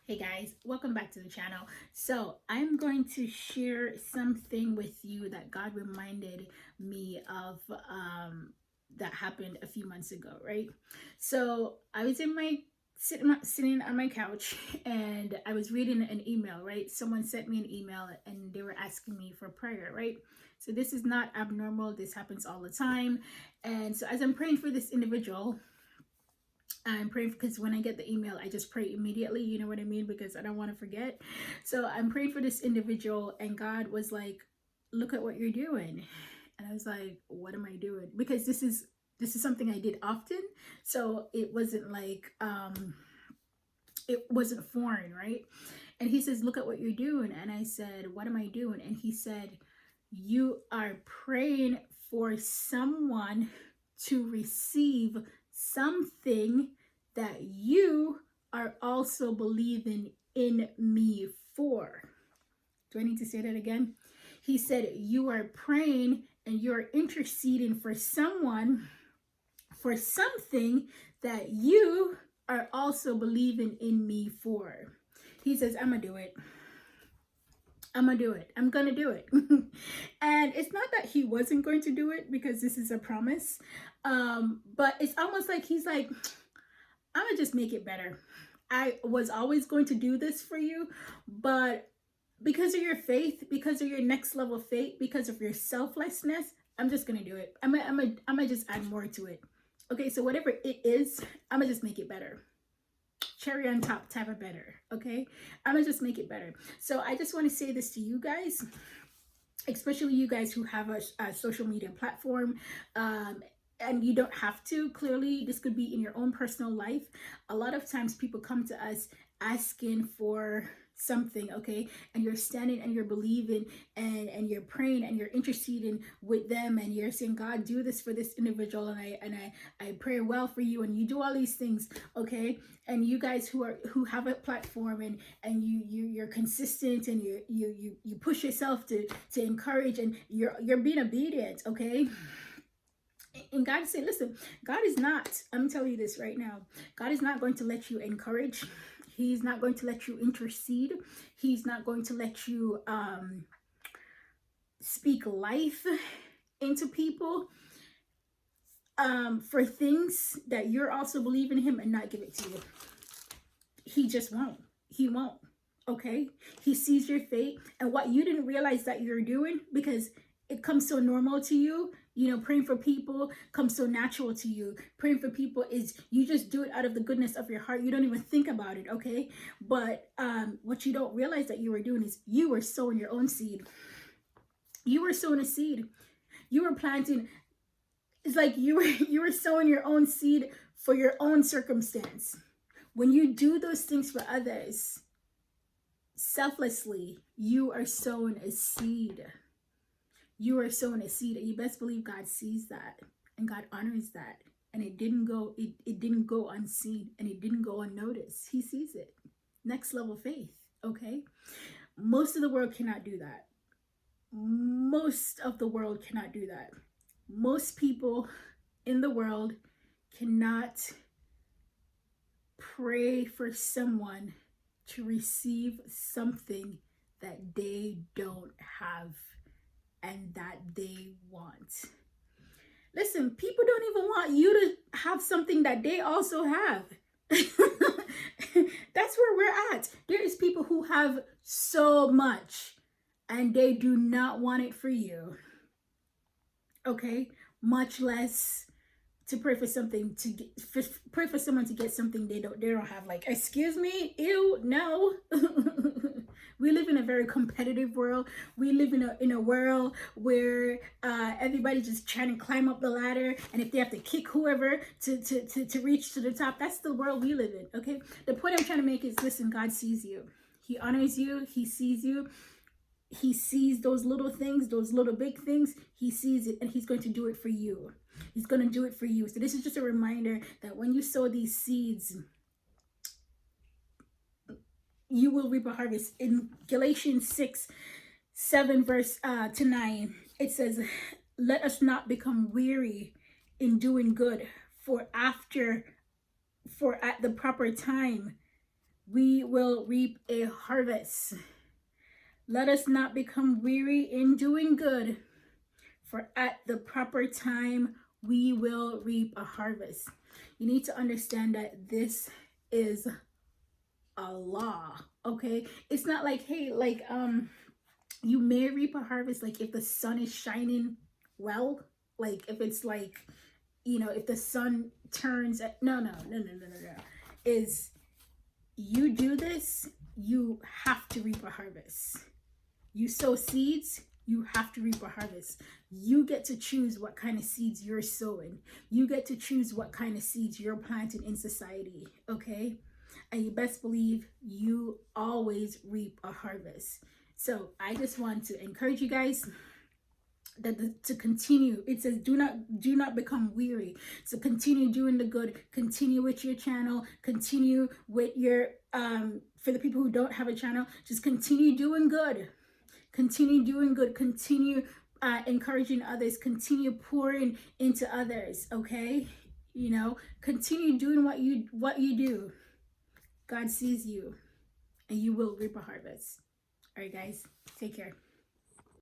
Hey guys, welcome back to the channel. So I'm going to share something with you that God reminded me of that happened a few months ago, right? So I was in my sitting on my couch and I was reading an email, right? Someone sent me an email and they were asking me for prayer, right? So this is not abnormal. This happens all the time. And so as I'm praying for this individual, I'm praying because when I get the email, I just pray immediately. You know what I mean? Because I don't want to forget. So I'm praying for this individual, and God was like, "Look at what you're doing," and I was like, "What am I doing?" Because this is something I did often, so it wasn't like it wasn't foreign, right? And he says, "Look at what you're doing," and I said, "What am I doing?" And he said, "You are praying for someone to receive something that you are also believing in me for." Do I need to say that again? He said, "You are praying and you're interceding for someone for something that you are also believing in me for." He says, "I'm gonna do it. I'm gonna do it. I'm gonna do it." And it's not that he wasn't going to do it because this is a promise. But it's almost like he's like, "I'm gonna just make it better. I was always going to do this for you, but because of your faith, because of your next level faith, because of your selflessness, I'm just gonna do it. I'm gonna just add more to it. Okay, so whatever it is, I'm gonna just make it better. Cherry on top type of better. Okay, I'm gonna just make it better." So I just want to say this to you guys, especially you guys who have a social media platform. And you don't have to. Clearly, this could be in your own personal life. A lot of times people come to us asking for something, okay, and you're standing and you're believing and you're praying and you're interceding with them and you're saying, "God, do this for this individual, and I pray well for you," and you do all these things, okay. And you guys who have a platform and you're consistent and you push yourself to encourage and you're being obedient, okay. And God said, "Listen, God is not, I'm telling you this right now, God is not going to let you encourage. He's not going to let you intercede. He's not going to let you speak life into people for things that you're also believing Him and not give it to you. He just won't. He won't. Okay? He sees your faith and what you didn't realize that you're doing because it comes so normal to you. You know, praying for people comes so natural to you. Praying for people is you just do it out of the goodness of your heart. You don't even think about it, okay? But what you don't realize that you were doing is you were sowing your own seed. You were sowing a seed. You were planting. It's like you were sowing your own seed for your own circumstance. When you do those things for others selflessly, you are sowing a seed. You are sowing a seed, and you best believe God sees that and God honors that. And it didn't go unseen and it didn't go unnoticed. He sees it. Next level faith, okay? Most of the world cannot do that. Most of the world cannot do that. Most people in the world cannot pray for someone to receive something that they don't have and that they want. Listen, people don't even want you to have something that they also have. That's where we're at. There is people who have so much and they do not want it for you. Okay? Much less to pray for something pray for someone to get something they don't have. Like, excuse me, ew, no. We live in a very competitive world. We live in a world where everybody's just trying to climb up the ladder, and if they have to kick whoever to reach to the top, that's the world we live in. Okay, the point I'm trying to make is, listen, God sees you. He honors you. He sees you. He sees those little things, those little big things. He sees it, and He's going to do it for you. He's going to do it for you. So this is just a reminder that when you sow these seeds, you will reap a harvest. In Galatians 6:7 verse to 9, it says, "Let us not become weary in doing good, for at the proper time we will reap a harvest. Let us not become weary in doing good, for at the proper time we will reap a harvest. You need to understand that this is a law, okay? It's not like, hey, like you may reap a harvest like if the sun is shining well, like if it's like, you know, if the sun turns at, no, is you do this, you have to reap a harvest. You sow seeds, you have to reap a harvest. You get to choose what kind of seeds you're sowing. You get to choose what kind of seeds you're planting in society, okay? And you best believe you always reap a harvest. So I just want to encourage you guys to continue. It says do not become weary. So continue doing the good, continue with your channel, continue with your for the people who don't have a channel, just continue doing good. Continue doing good, continue encouraging others, continue pouring into others, okay? You know, continue doing what you do. God sees you and you will reap a harvest. All right, guys, take care.